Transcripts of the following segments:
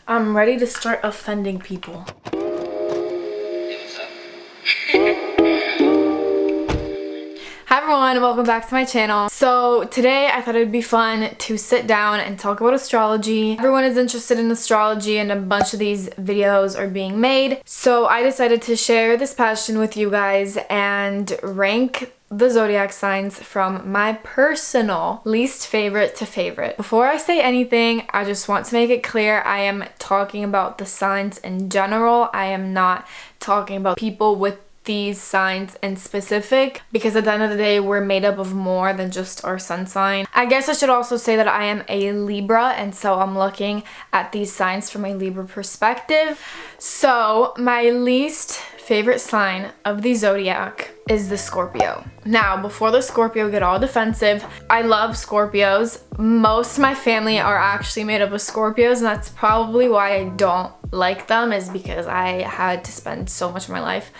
I'm ready to start offending people. Hi everyone, welcome back to my channel. So today I thought it would be fun to sit down and talk about astrology. Everyone is interested in astrology and a bunch of these videos are being made. So I decided to share this passion with you guys and rank the zodiac signs from my personal least favorite to favorite. Before I say anything, I just want to make it clear I am talking about the signs in general. I am not talking about people with these signs in specific, because at the end of the day we're made up of more than just our sun sign. I guess I should also say that I am a Libra, and so I'm looking at these signs from a Libra perspective. So my least favorite sign of the zodiac is the Scorpio. Now, before the Scorpio get all defensive, I love Scorpios. Most of my family are actually made up of Scorpios, and that's probably why I don't like them, is because I had to spend so much of my life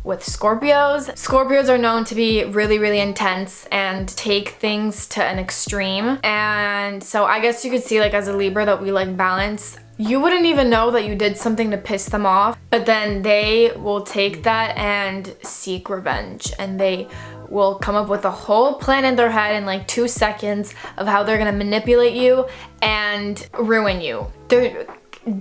with Scorpios. Scorpios are known to be really, really intense and take things to an extreme. And so I guess you could see, like, as a Libra, that we like balance. You wouldn't even know that you did something to piss them off, but then they will take that and seek revenge, and they will come up with a whole plan in their head in like 2 seconds of how they're gonna manipulate you and ruin you. They're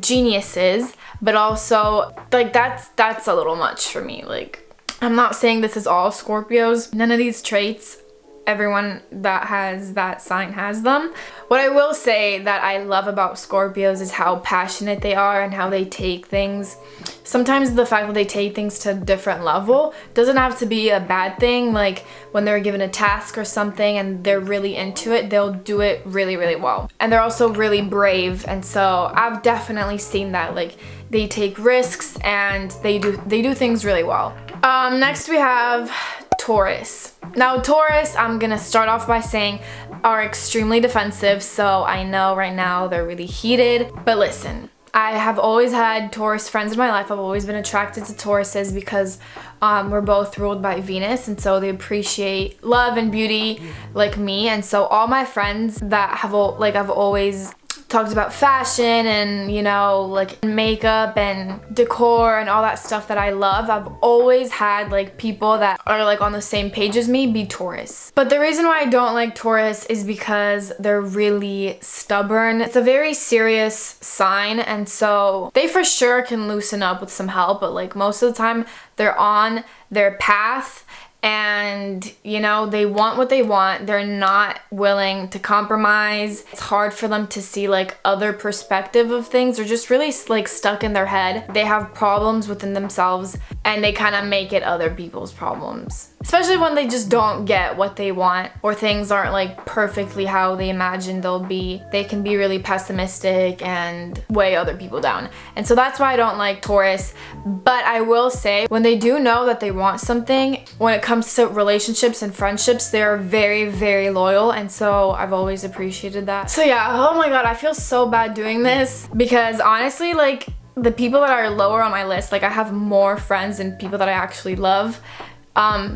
geniuses, but also like that's a little much for me. Like, I'm not saying this is all Scorpios. None of these traits, everyone that has that sign has them. What I will say that I love about Scorpios is how passionate they are and how they take things. Sometimes the fact that they take things to a different level doesn't have to be a bad thing. Like when they're given a task or something and they're really into it, they'll do it really, really well. And they're also really brave, and so I've definitely seen that. Like, they take risks and they do things really well. Next we have Taurus. Now Taurus, I'm gonna start off by saying, are extremely defensive, so I know right now they're really heated, but listen, I have always had Taurus friends in my life. I've always been attracted to Tauruses because we're both ruled by Venus, and so they appreciate love and beauty like me. And so all my friends that have I've always talked about fashion and, you know, like makeup and decor and all that stuff that I love. I've always had like people that are like on the same page as me be Taurus. But the reason why I don't like Taurus is because they're really stubborn. It's a very serious sign, and so they for sure can loosen up with some help, but like most of the time they're on their path. And, you know, they want what they want. They're not willing to compromise. It's hard for them to see like other perspective of things. They're just really like stuck in their head. They have problems within themselves and they kind of make it other people's problems. Especially when they just don't get what they want or things aren't like perfectly how they imagine they'll be. They can be really pessimistic and weigh other people down. And so that's why I don't like Taurus. But I will say, when they do know that they want something, when it comes to relationships and friendships, they're very, very loyal. And so I've always appreciated that. So yeah, oh my god, I feel so bad doing this because honestly, like, the people that are lower on my list, like, I have more friends than people that I actually love.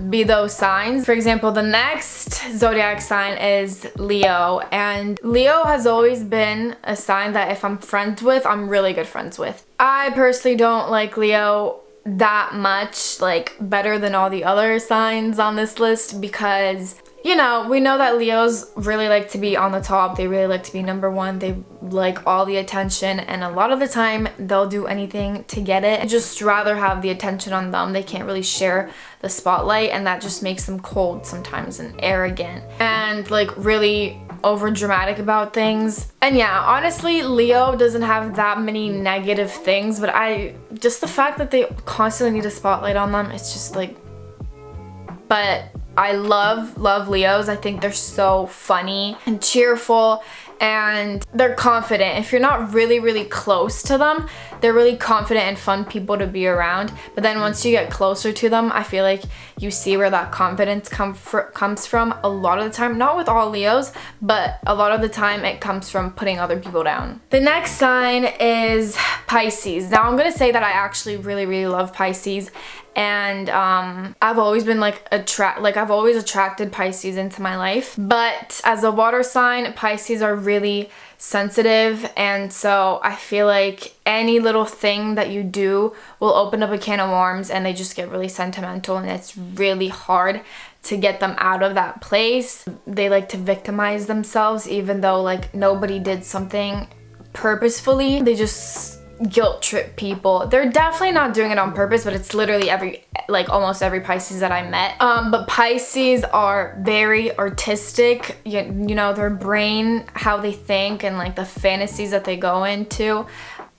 Be those signs. For example, the next zodiac sign is Leo, and Leo has always been a sign that if I'm friends with, I'm really good friends with. I personally don't like Leo that much, like better than all the other signs on this list, because, you know, we know that Leos really like to be on the top. They really like to be number one. They like all the attention, and a lot of the time they'll do anything to get it. I'd just rather have the attention on them. They can't really share the spotlight, and that just makes them cold sometimes and arrogant and like really over dramatic about things. And yeah, honestly, Leo doesn't have that many negative things, but just the fact that they constantly need a spotlight on them, it's just like, but I love Leos. I think they're so funny and cheerful, and they're confident. If you're not really, really close to them, they're really confident and fun people to be around. But then once you get closer to them, I feel like you see where that confidence comes from a lot of the time. Not with all Leos, but a lot of the time it comes from putting other people down. The next sign is Pisces. Now I'm gonna say that I actually really, really love Pisces. And I've always been I've always attracted Pisces into my life. But as a water sign, Pisces are really sensitive, and so I feel like any little thing that you do will open up a can of worms, and they just get really sentimental, and it's really hard to get them out of that place. They like to victimize themselves even though like nobody did something purposefully. They just guilt trip people. They're definitely not doing it on purpose, but it's literally almost every Pisces that I met. But Pisces are very artistic. You know, their brain, how they think, and like the fantasies that they go into,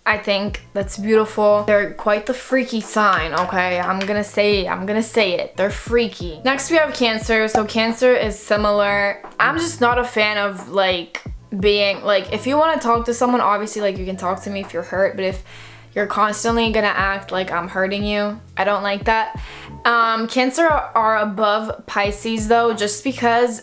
I think that's beautiful. They're quite the freaky sign, okay? I'm gonna say it. They're freaky. Next we have Cancer. So Cancer is similar. I'm just not a fan of like being like, if you want to talk to someone, obviously like you can talk to me if you're hurt, but if you're constantly gonna act like I'm hurting you, I don't like that. Cancer are above Pisces though, just because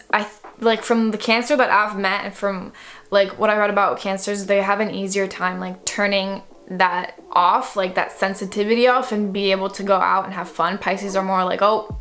like from the Cancer that I've met and from like what I read about Cancers, they have an easier time like turning that off, like that sensitivity off, and be able to go out and have fun. Pisces are more like, oh,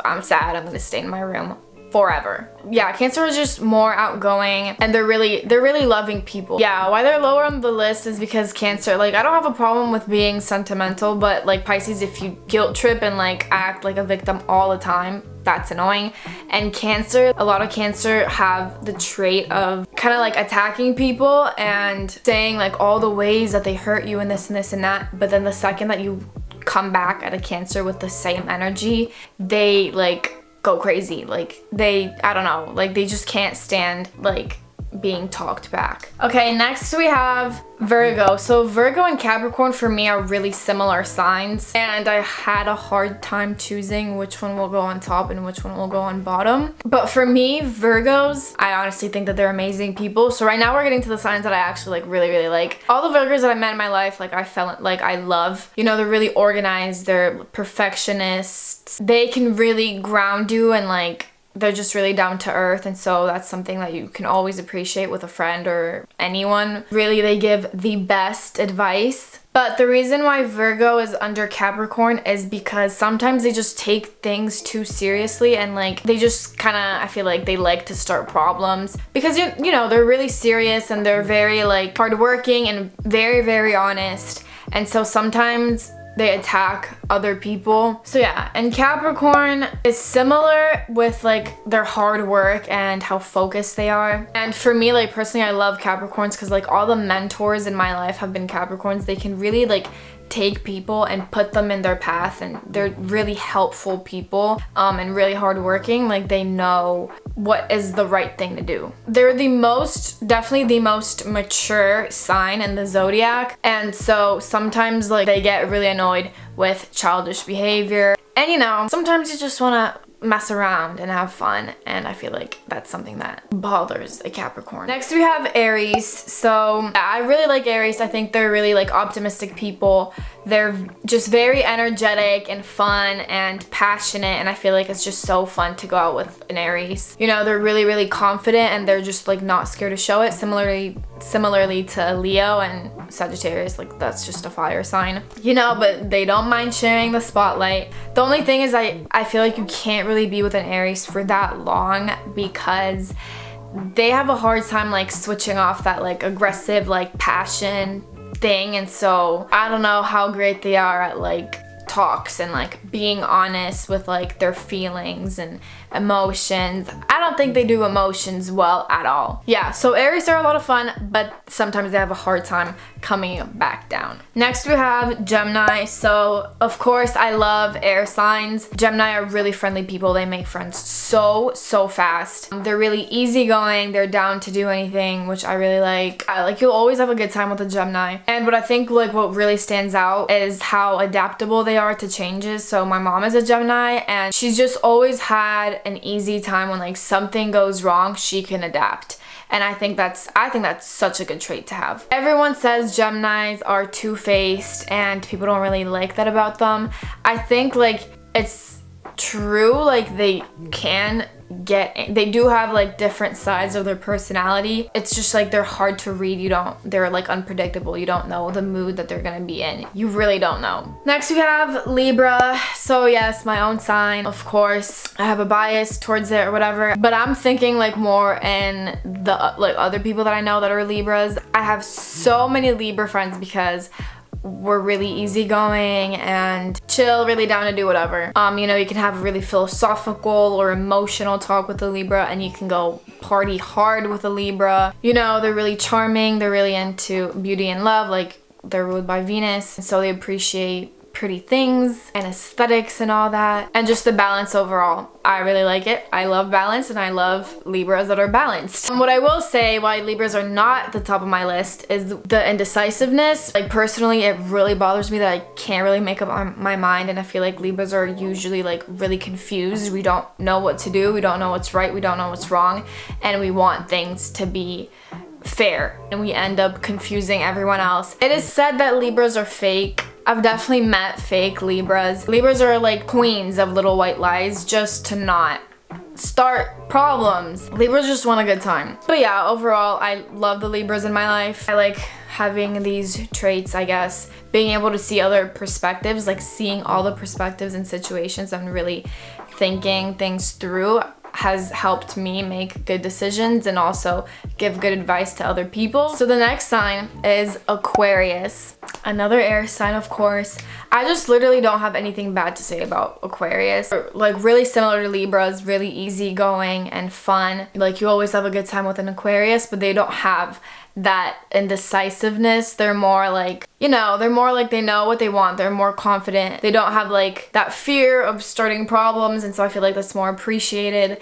I'm sad, I'm gonna stay in my room forever. Yeah, Cancer is just more outgoing, and they're really loving people. Yeah, why they're lower on the list is because Cancer, like I don't have a problem with being sentimental, but like Pisces, if you guilt trip and like act like a victim all the time, that's annoying. And Cancer, a lot of Cancer have the trait of kind of like attacking people and saying like all the ways that they hurt you and this and this and that, but then the second that you come back at a Cancer with the same energy, they like go crazy. Like I don't know, like they just can't stand like being talked back. Okay, next we have Virgo. So Virgo and Capricorn for me are really similar signs, and I had a hard time choosing which one will go on top and which one will go on bottom. But for me, Virgos, I honestly think that they're amazing people. So right now we're getting to the signs that I actually like really like. All the Virgos that I met in my life, like I felt like I love. You know, they're really organized, they're perfectionists. They can really ground you, and like they're just really down to earth, and so that's something that you can always appreciate with a friend or anyone. Really, they give the best advice. But the reason why Virgo is under Capricorn is because sometimes they just take things too seriously, and like they just kind of, I feel like they like to start problems because you know, they're really serious and they're very like hardworking and very honest, and so sometimes they attack other people. So yeah, and Capricorn is similar with like their hard work and how focused they are. And for me, like personally, I love Capricorns because like all the mentors in my life have been Capricorns. They can really like take people and put them in their path, and they're really helpful people and really hardworking. Like they know what is the right thing to do. They're definitely the most mature sign in the zodiac, and so sometimes like they get really annoyed with childish behavior, and you know, sometimes you just want to mess around and have fun, and I feel like that's something that bothers a Capricorn. Next we have Aries. So I really like Aries. I think they're really like optimistic people. They're just very energetic and fun and passionate, and I feel like it's just so fun to go out with an Aries. You know, they're really confident, and they're just like not scared to show it. Similarly to Leo and Sagittarius, like that's just a fire sign, you know, but they don't mind sharing the spotlight. The only thing is I feel like you can't really be with an Aries for that long because they have a hard time like switching off that like aggressive like passion thing, and so I don't know how great they are at like talks and like being honest with like their feelings and emotions. I don't think they do emotions well at all. Yeah, so Aries are a lot of fun, but sometimes they have a hard time coming back down. Next we have Gemini. So of course I love air signs. Gemini are really friendly people. They make friends so fast. They're really easygoing. They're down to do anything, which I really like. You'll always have a good time with a Gemini. And what I think like what really stands out is how adaptable they are to changes. So my mom is a Gemini, and she's just always had an easy time when like something goes wrong, she can adapt. And I think that's such a good trait to have. Everyone says Geminis are two-faced and people don't really like that about them. I think like it's true, like they can they do have like different sides of their personality. It's just like they're hard to read. They're like unpredictable. You don't know the mood that they're gonna be in. You really don't know. Next we have Libra. So yes, my own sign, of course. I have a bias towards it or whatever, but I'm thinking like more in the like other people that I know that are Libras. I have so many Libra friends because we're really easygoing and chill, really down to do whatever. You know, you can have a really philosophical or emotional talk with a Libra, and you can go party hard with a Libra. You know, they're really charming, they're really into beauty and love, like they're ruled by Venus, and so they appreciate pretty things and aesthetics and all that, and just the balance overall. I really like it. I love balance, and I love Libras that are balanced. And what I will say why Libras are not at the top of my list is the indecisiveness. Like personally, it really bothers me that I can't really make up my mind, and I feel like Libras are usually like really confused. We don't know what to do. We don't know what's right. We don't know what's wrong, and we want things to be fair, and we end up confusing everyone else. It is said that Libras are fake. I've definitely met fake Libras. Libras are like queens of little white lies just to not start problems. Libras just want a good time. But yeah, overall, I love the Libras in my life. I like having these traits, I guess. Being able to see other perspectives, like seeing all the perspectives and situations and really thinking things through has helped me make good decisions and also give good advice to other people. So the next sign is Aquarius. Another air sign, of course. I just literally don't have anything bad to say about Aquarius. Like really similar to Libras, really easygoing and fun. Like you always have a good time with an Aquarius, but they don't have that indecisiveness. They're more like, you know, they're more like they know what they want. They're more confident. They don't have like that fear of starting problems, and so I feel like that's more appreciated.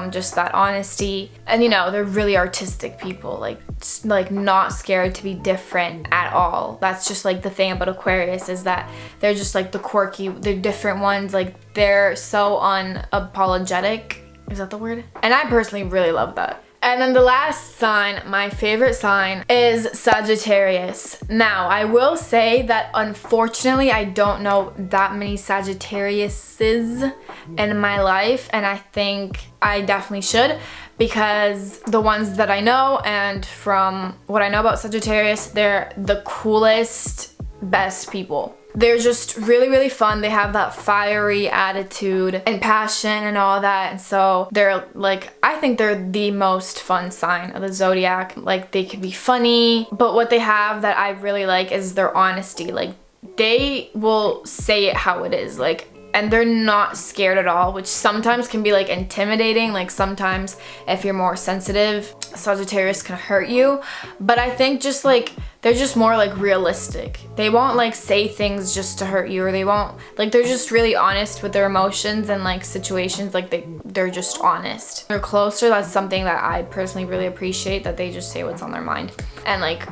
Just that honesty. And you know, they're really artistic people, like not scared to be different at all. That's just like the thing about Aquarius, is that they're just like the quirky, they're different ones. Like they're so unapologetic. Is that the word? And I personally really love that. And then the last sign, my favorite sign, is Sagittarius. Now, I will say that unfortunately, I don't know that many Sagittariuses in my life, and I think I definitely should, because the ones that I know, and from what I know about Sagittarius, they're the coolest, best people. They're just really, really fun. They have that fiery attitude and passion and all that. And so they're like, I think they're the most fun sign of the zodiac. Like they could be funny, but what they have that I really like is their honesty. Like they will say it how it is. Like, and they're not scared at all, which sometimes can be like intimidating. Like sometimes if you're more sensitive, Sagittarius can hurt you. But I think just like, they're just more like realistic. They won't like say things just to hurt you, or they won't, like they're just really honest with their emotions and like situations. Like they're just honest. They're closer. That's something that I personally really appreciate, that they just say what's on their mind. And like,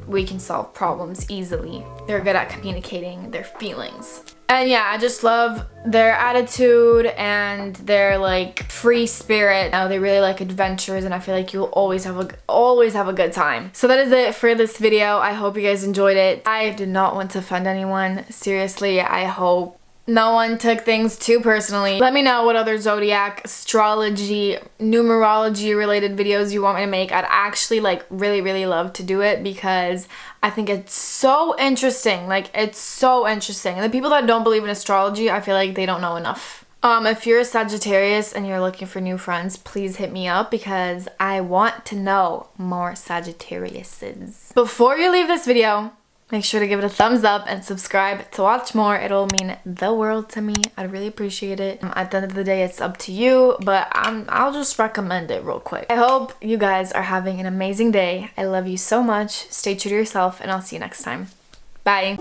we can solve problems easily. They're good at communicating their feelings. And yeah, I just love their attitude and their like free spirit. Now they really like adventures, and I feel like you'll always have a good time. So that is it for this video. I hope you guys enjoyed it. I did not want to offend anyone. Seriously, I hope no one took things too personally. Let me know what other zodiac, astrology, numerology related videos you want me to make. I'd actually like really, really love to do it, because I think it's so interesting. Like it's so interesting. And the people that don't believe in astrology, I feel like they don't know enough. If you're a Sagittarius and you're looking for new friends, please hit me up, because I want to know more Sagittariuses. Before you leave this video, make sure to give it a thumbs up and subscribe to watch more. It'll mean the world to me. I'd really appreciate it. At the end of the day, it's up to you, but I'll just recommend it real quick. I hope you guys are having an amazing day. I love you so much. Stay true to yourself, and I'll see you next time. Bye.